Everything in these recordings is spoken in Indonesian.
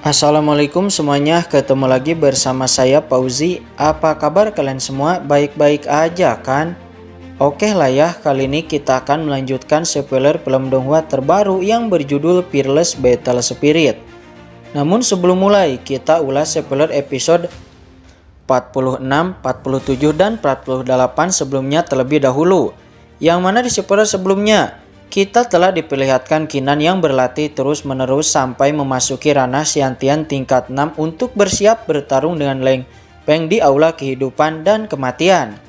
Assalamualaikum semuanya, ketemu lagi bersama saya Pauzi. Apa kabar kalian semua? Baik-baik aja kan? Oke lah ya, kali ini kita akan melanjutkan spoiler film donghua terbaru yang berjudul Fearless Battle Spirit. Namun sebelum mulai, kita ulas spoiler episode 46, 47, dan 48 sebelumnya terlebih dahulu. Yang mana di spoiler sebelumnya, kita telah diperlihatkan Keenan yang berlatih terus-menerus sampai memasuki ranah Xiantian tingkat 6 untuk bersiap bertarung dengan Leng Peng di aula kehidupan dan kematian.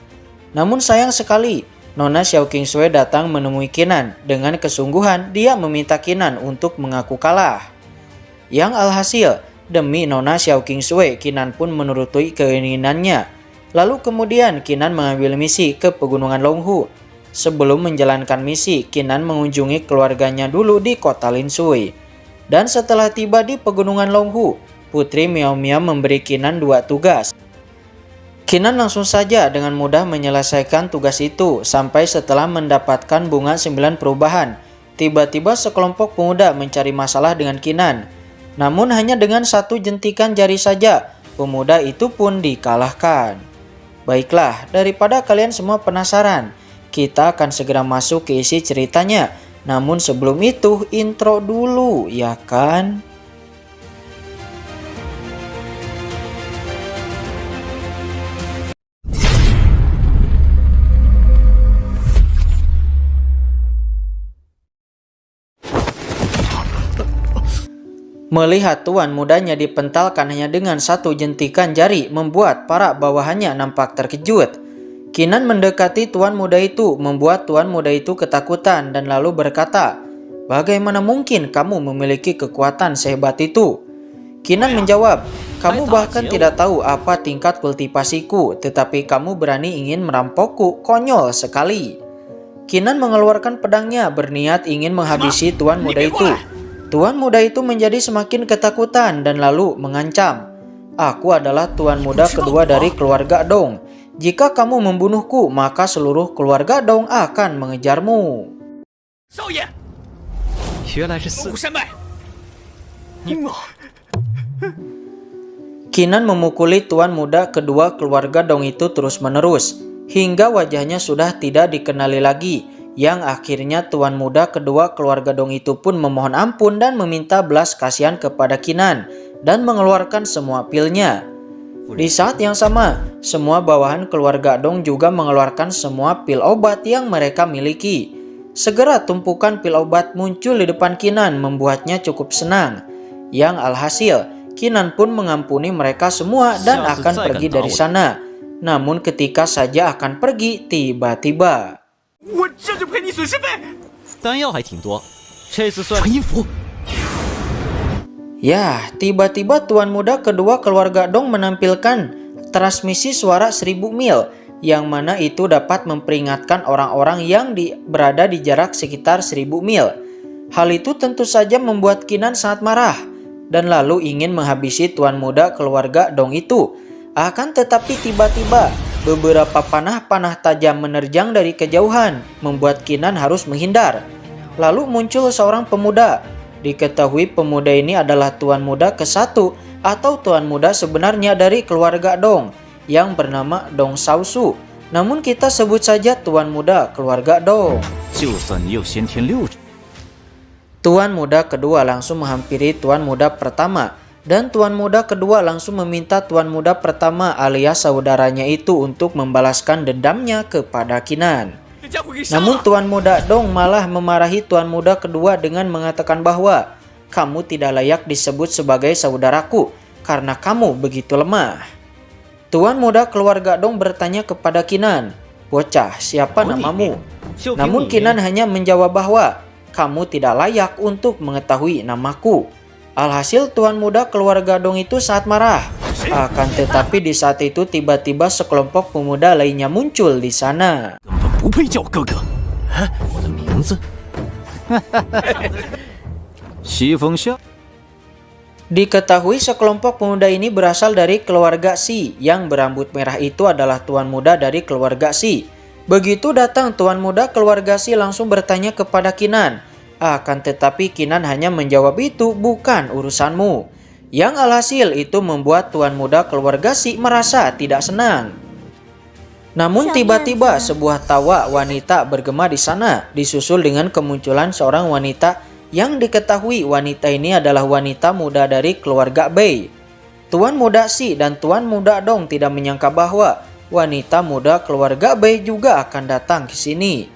Namun sayang sekali, Nona Xiao Qingsui datang menemui Keenan. Dengan kesungguhan, dia meminta Keenan untuk mengaku kalah. Yang alhasil, demi Nona Xiao Qingsui, Keenan pun menuruti keinginannya. Lalu kemudian Keenan mengambil misi ke Pegunungan Longhu. Sebelum menjalankan misi, Keenan mengunjungi keluarganya dulu di kota Linshui. Dan setelah tiba di Pegunungan Longhu, Putri Miao Miao memberi Keenan 2 tugas. Keenan langsung saja dengan mudah menyelesaikan tugas itu, sampai setelah mendapatkan bunga 9 perubahan. Tiba-tiba sekelompok pemuda mencari masalah dengan Keenan. Namun hanya dengan satu jentikan jari saja, pemuda itu pun dikalahkan. Baiklah, daripada kalian semua penasaran, kita akan segera masuk ke isi ceritanya. Namun sebelum itu, intro dulu, ya kan? Melihat tuan mudanya dipentalkan hanya dengan satu jentikan jari membuat para bawahannya nampak terkejut. Keenan mendekati tuan muda itu membuat tuan muda itu ketakutan dan lalu berkata, "Bagaimana mungkin kamu memiliki kekuatan sehebat itu?" Keenan menjawab, "Kamu bahkan tidak tahu apa tingkat kultivasiku, tetapi kamu berani ingin merampokku, konyol sekali." Keenan mengeluarkan pedangnya berniat ingin menghabisi tuan muda itu. Tuan muda itu menjadi semakin ketakutan dan lalu mengancam, "Aku adalah tuan muda kedua dari keluarga Dong. Jika kamu membunuhku, maka seluruh keluarga Dong akan mengejarmu." Keenan memukuli tuan muda kedua keluarga Dong itu terus-menerus, hingga wajahnya sudah tidak dikenali lagi. Yang akhirnya tuan muda kedua keluarga Dong itu pun memohon ampun dan meminta belas kasihan kepada Keenan dan mengeluarkan semua pilnya. Di saat yang sama, semua bawahan keluarga Dong juga mengeluarkan semua pil obat yang mereka miliki. Segera tumpukan pil obat muncul di depan Keenan membuatnya cukup senang. Yang alhasil, Keenan pun mengampuni mereka semua dan akan pergi dari sana. Namun ketika saja akan pergi, tiba-tiba tiba-tiba tuan muda kedua keluarga Dong menampilkan transmisi suara 1000 mil, yang mana itu dapat memperingatkan orang-orang yang berada di jarak sekitar 1000 mil. Hal itu tentu saja membuat Keenan sangat marah dan lalu ingin menghabisi tuan muda keluarga Dong itu. Akan tetapi tiba-tiba beberapa panah-panah tajam menerjang dari kejauhan, membuat Keenan harus menghindar. Lalu muncul seorang pemuda. Diketahui pemuda ini adalah tuan muda ke-1 atau tuan muda sebenarnya dari keluarga Dong yang bernama Dong Xiaosu. Namun kita sebut saja tuan muda keluarga Dong. Tuan muda kedua langsung menghampiri tuan muda pertama. Dan tuan muda kedua langsung meminta tuan muda pertama alias saudaranya itu untuk membalaskan dendamnya kepada Keenan. Namun tuan muda Dong malah memarahi tuan muda kedua dengan mengatakan bahwa, "Kamu tidak layak disebut sebagai saudaraku karena kamu begitu lemah." Tuan muda keluarga Dong bertanya kepada Keenan, "Bocah, siapa namamu?" Namun Keenan hanya menjawab bahwa, "Kamu tidak layak untuk mengetahui namaku." Alhasil tuan muda keluarga Dong itu sangat marah. Akan tetapi di saat itu tiba-tiba sekelompok pemuda lainnya muncul di sana. Diketahui sekelompok pemuda ini berasal dari keluarga Xi. Yang berambut merah itu adalah tuan muda dari keluarga Xi. Begitu datang tuan muda keluarga Xi langsung bertanya kepada Keenan. Akan tetapi Keenan hanya menjawab, "Itu bukan urusanmu." Yang alhasil itu membuat tuan muda keluarga Si merasa tidak senang. Namun tiba-tiba sebuah tawa wanita bergema di sana, disusul dengan kemunculan seorang wanita yang diketahui wanita ini adalah wanita muda dari keluarga Bei. Tuan muda Si dan tuan muda Dong tidak menyangka bahwa wanita muda keluarga Bei juga akan datang ke sini.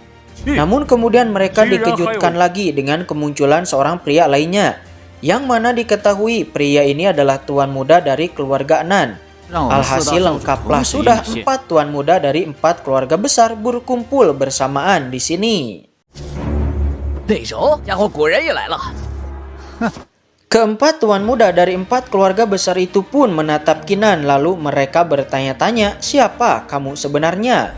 Namun kemudian mereka dikejutkan lagi dengan kemunculan seorang pria lainnya, yang mana diketahui pria ini adalah tuan muda dari keluarga Nan. Alhasil lengkaplah sudah 4 tuan muda dari 4 keluarga besar berkumpul bersamaan di sini. Keempat tuan muda dari 4 keluarga besar itu pun menatap Kinan, lalu mereka bertanya-tanya, siapa kamu sebenarnya?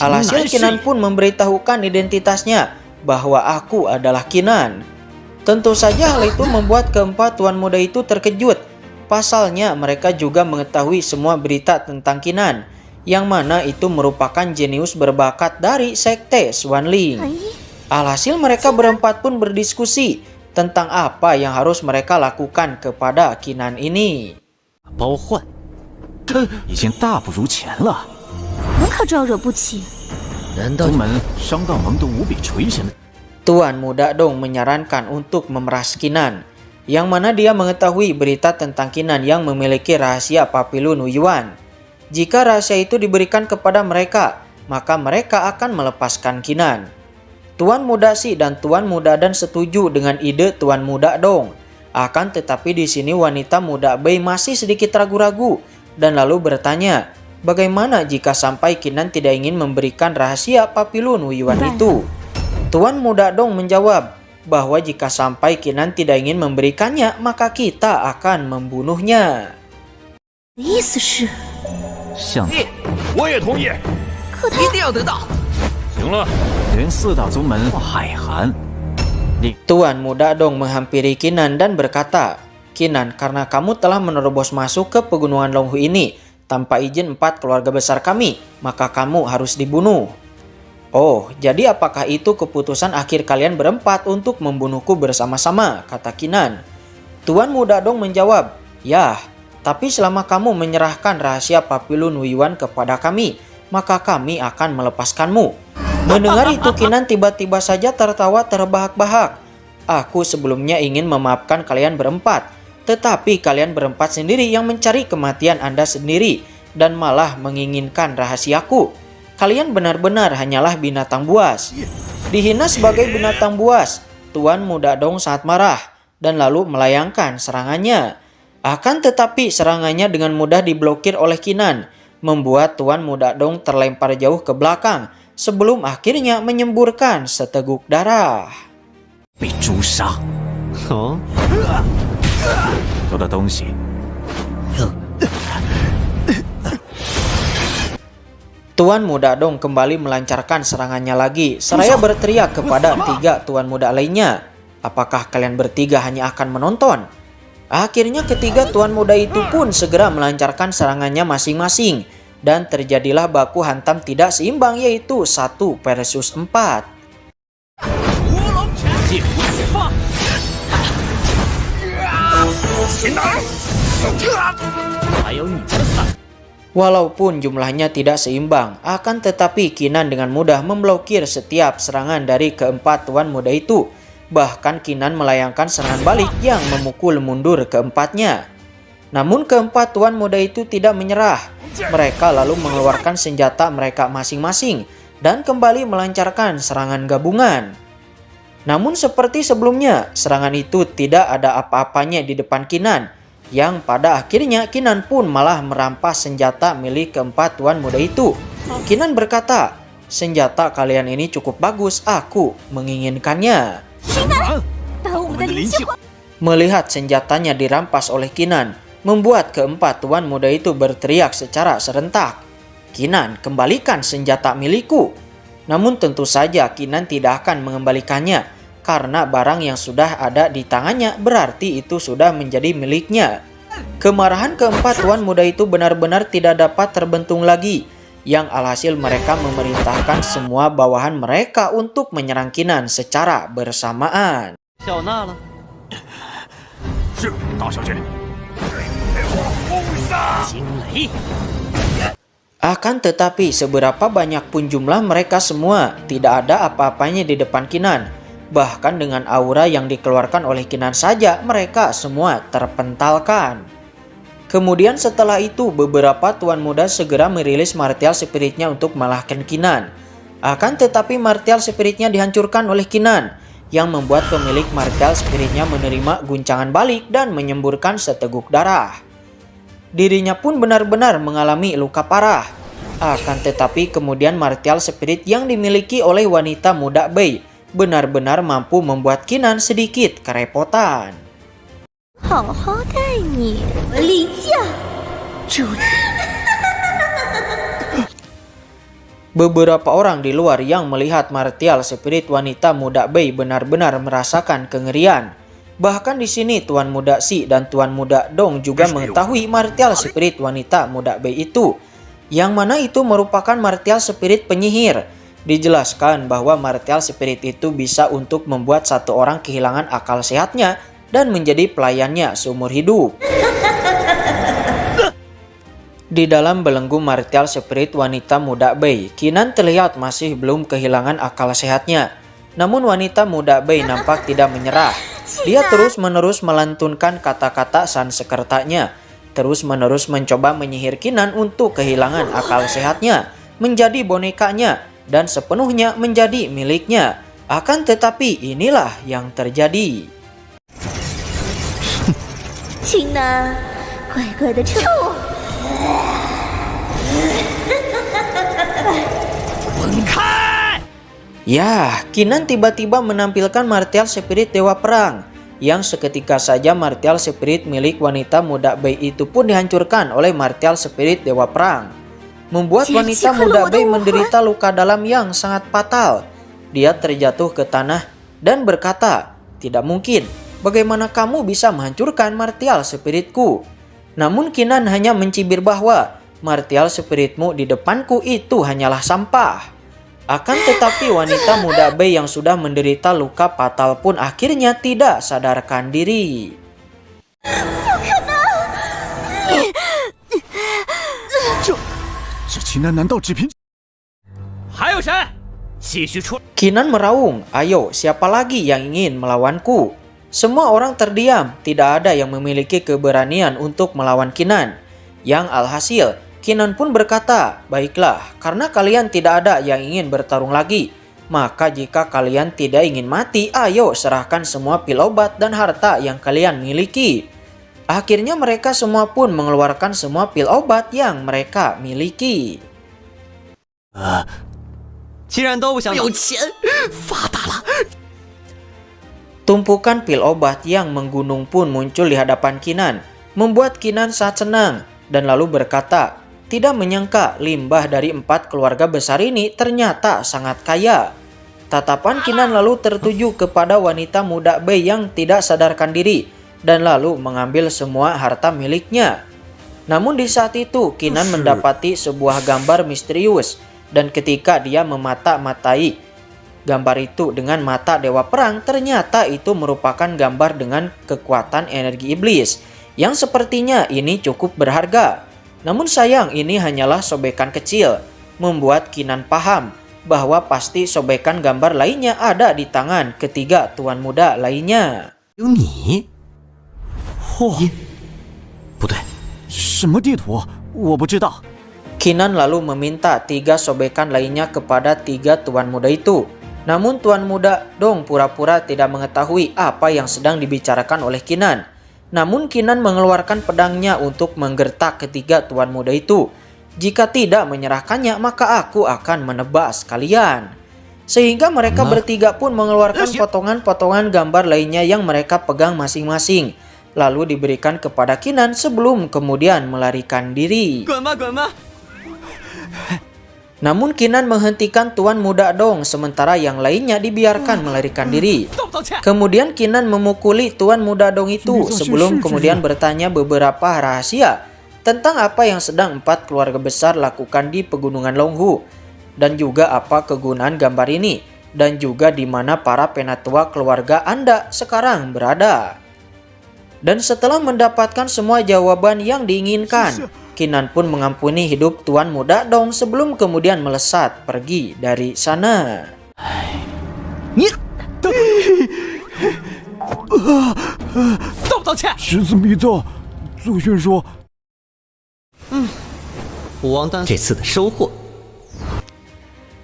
Alhasil Kinan pun memberitahukan identitasnya bahwa aku adalah Kinan. Tentu saja hal itu membuat keempat tuan muda itu terkejut. Pasalnya mereka juga mengetahui semua berita tentang Kinan, yang mana itu merupakan jenius berbakat dari sekte Xuanling. Alhasil mereka berempat pun berdiskusi tentang apa yang harus mereka lakukan kepada Kinan ini. Tuan muda Dong menyarankan untuk memeras Kinan, yang mana dia mengetahui berita tentang Kinan yang memiliki rahasia Papilun Yuan. Jika rahasia itu diberikan kepada mereka, maka mereka akan melepaskan Kinan. Tuan muda Si dan tuan muda Dan setuju dengan ide tuan muda Dong. Akan tetapi di sini wanita muda Bei masih sedikit ragu-ragu dan lalu bertanya, bagaimana jika sampai Kinan tidak ingin memberikan rahasia Papilun Yuan itu? Tuan muda Dong menjawab bahwa jika sampai Kinan tidak ingin memberikannya, maka kita akan membunuhnya. Tuan muda Dong menghampiri Kinan dan berkata, Kinan, karena kamu telah menerobos masuk ke pegunungan Longhu ini tanpa izin 4 keluarga besar kami, maka kamu harus dibunuh. Oh, jadi apakah itu keputusan akhir kalian berempat untuk membunuhku bersama-sama, kata Kinan. Tuan muda Dong menjawab, ya, tapi selama kamu menyerahkan rahasia Papilun Yuan kepada kami, maka kami akan melepaskanmu. Mendengar itu Kinan tiba-tiba saja tertawa terbahak-bahak. Aku sebelumnya ingin memaafkan kalian berempat, tetapi kalian berempat sendiri yang mencari kematian Anda sendiri dan malah menginginkan rahasiaku. Kalian benar-benar hanyalah binatang buas. Dihina sebagai binatang buas, Tuan muda Dong sangat marah dan lalu melayangkan serangannya. Akan tetapi serangannya dengan mudah diblokir oleh Kinan, membuat Tuan muda Dong terlempar jauh ke belakang sebelum akhirnya menyemburkan seteguk darah. Tuan muda Dong kembali melancarkan serangannya lagi, seraya berteriak kepada 3 tuan muda lainnya, apakah kalian bertiga hanya akan menonton? Akhirnya ketiga tuan muda itu pun segera melancarkan serangannya masing-masing, dan terjadilah baku hantam tidak seimbang, yaitu 1 versus 4. Walaupun jumlahnya tidak seimbang, akan tetapi Kinan dengan mudah memblokir setiap serangan dari keempat tuan muda itu. Bahkan Kinan melayangkan serangan balik yang memukul mundur keempatnya. Namun keempat tuan muda itu tidak menyerah. Mereka lalu mengeluarkan senjata mereka masing-masing dan kembali melancarkan serangan gabungan. Namun seperti sebelumnya, serangan itu tidak ada apa-apanya di depan Kinan, yang pada akhirnya Kinan pun malah merampas senjata milik keempat tuan muda itu. Kinan berkata, senjata kalian ini cukup bagus, aku menginginkannya. Melihat senjatanya dirampas oleh Kinan, membuat keempat tuan muda itu berteriak secara serentak, Kinan, kembalikan senjata milikku. Namun tentu saja Kinan tidak akan mengembalikannya, karena barang yang sudah ada di tangannya berarti itu sudah menjadi miliknya. Kemarahan keempat tuan muda itu benar-benar tidak dapat terbentung lagi, yang alhasil mereka memerintahkan semua bawahan mereka untuk menyerang Kinan secara bersamaan. Akan tetapi seberapa banyak pun jumlah mereka semua, tidak ada apa-apanya di depan Kinan. Bahkan dengan aura yang dikeluarkan oleh Kinan saja, mereka semua terpentalkan. Kemudian setelah itu, beberapa tuan muda segera merilis martial spiritnya untuk mengalahkan Kinan. Akan tetapi martial spiritnya dihancurkan oleh Kinan, yang membuat pemilik martial spiritnya menerima guncangan balik dan menyemburkan seteguk darah. Dirinya pun benar-benar mengalami luka parah. Akan tetapi kemudian martial spirit yang dimiliki oleh wanita muda Bei benar-benar mampu membuat Kinan sedikit kerepotan. Beberapa orang di luar yang melihat martial spirit wanita muda Bei benar-benar merasakan kengerian. Bahkan di sini Tuan Muda Si dan Tuan Muda Dong juga mengetahui martial spirit wanita muda Bei itu, yang mana itu merupakan martial spirit penyihir. Dijelaskan bahwa martial spirit itu bisa untuk membuat satu orang kehilangan akal sehatnya dan menjadi pelayannya seumur hidup. Di dalam belenggu martial spirit wanita muda Bei, Kinan terlihat masih belum kehilangan akal sehatnya. Namun wanita muda Bei nampak tidak menyerah. Dia terus-menerus melantunkan kata-kata Sanskertanya, terus-menerus mencoba menyihir Kinan untuk kehilangan akal sehatnya, menjadi bonekanya, dan sepenuhnya menjadi miliknya. Akan tetapi inilah yang terjadi. Kinan,乖乖的吃。Ya, Kinan tiba-tiba menampilkan martial spirit Dewa Perang, yang seketika saja martial spirit milik wanita muda Bei itu pun dihancurkan oleh martial spirit Dewa Perang, membuat wanita muda Bei menderita luka dalam yang sangat fatal. Dia terjatuh ke tanah dan berkata, "Tidak mungkin, bagaimana kamu bisa menghancurkan martial spiritku?" Namun Kinan hanya mencibir bahwa martial spiritmu di depanku itu hanyalah sampah. Akan tetapi wanita muda Bei yang sudah menderita luka fatal pun akhirnya tidak sadarkan diri. Kinan meraung, "Ayo, siapa lagi yang ingin melawanku?" Semua orang terdiam, tidak ada yang memiliki keberanian untuk melawan Kinan. Yang alhasil, Kinan pun berkata, "Baiklah, karena kalian tidak ada yang ingin bertarung lagi, maka jika kalian tidak ingin mati, ayo serahkan semua pil obat dan harta yang kalian miliki." Akhirnya mereka semua pun mengeluarkan semua pil obat yang mereka miliki. Tumpukan pil obat yang menggunung pun muncul di hadapan Kinan, membuat Kinan sangat senang dan lalu berkata, tidak menyangka limbah dari 4 keluarga besar ini ternyata sangat kaya. Tatapan Kinan lalu tertuju kepada wanita muda Bei yang tidak sadarkan diri dan lalu mengambil semua harta miliknya. Namun di saat itu Kinan mendapati sebuah gambar misterius, dan ketika dia memata-matai gambar itu dengan mata Dewa Perang, ternyata itu merupakan gambar dengan kekuatan energi iblis yang sepertinya ini cukup berharga. Namun sayang, ini hanyalah sobekan kecil, membuat Kinan paham bahwa pasti sobekan gambar lainnya ada di tangan ketiga tuan muda lainnya. Kinan lalu meminta 3 sobekan lainnya kepada 3 tuan muda itu. Namun tuan muda Dong pura-pura tidak mengetahui apa yang sedang dibicarakan oleh Kinan. Namun Kinan mengeluarkan pedangnya untuk menggertak ketiga tuan muda itu. "Jika tidak menyerahkannya, maka aku akan menebas kalian." Sehingga mereka bertiga pun mengeluarkan potongan-potongan gambar lainnya yang mereka pegang masing-masing, lalu diberikan kepada Kinan sebelum kemudian melarikan diri. Namun Kinan menghentikan tuan muda Dong, sementara yang lainnya dibiarkan melarikan diri. Kemudian Kinan memukuli tuan muda Dong itu sebelum kemudian bertanya beberapa rahasia tentang apa yang sedang 4 keluarga besar lakukan di pegunungan Longhu, dan juga apa kegunaan gambar ini, dan juga di mana para penatua keluarga Anda sekarang berada. Dan setelah mendapatkan semua jawaban yang diinginkan, Kinan pun mengampuni hidup Tuan Muda Dong sebelum kemudian melesat pergi dari sana. 道不道歉？师子密道，祖训说，武王丹这次的收获。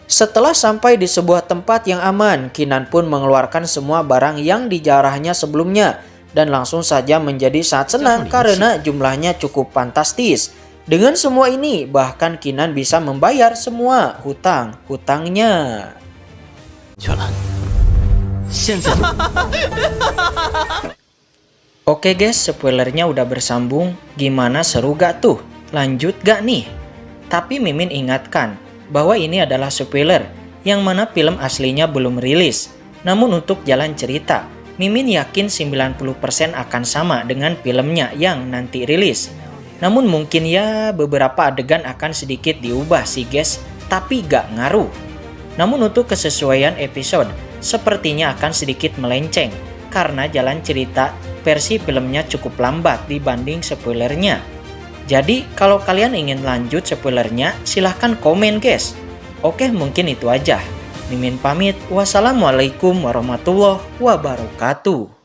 Setelah sampai di sebuah tempat yang aman, Kinan pun mengeluarkan semua barang yang dijarahnya sebelumnya dan langsung saja menjadi sangat senang karena jumlahnya cukup fantastis. Dengan semua ini, bahkan Kinan bisa membayar semua hutang-hutangnya. 去了，现在 Oke guys, spoilernya udah bersambung. Gimana, seru gak tuh? Lanjut gak nih? Tapi Mimin ingatkan bahwa ini adalah spoiler yang mana film aslinya belum rilis. Namun untuk jalan cerita, Mimin yakin 90% akan sama dengan filmnya yang nanti rilis. Namun mungkin ya beberapa adegan akan sedikit diubah sih guys, tapi gak ngaruh. Namun untuk kesesuaian episode, sepertinya akan sedikit melenceng karena jalan cerita versi filmnya cukup lambat dibanding spoilernya. Jadi kalau kalian ingin lanjut spoilernya, silahkan komen guys. Oke, mungkin itu aja. Mimin pamit. Wassalamualaikum warahmatullahi wabarakatuh.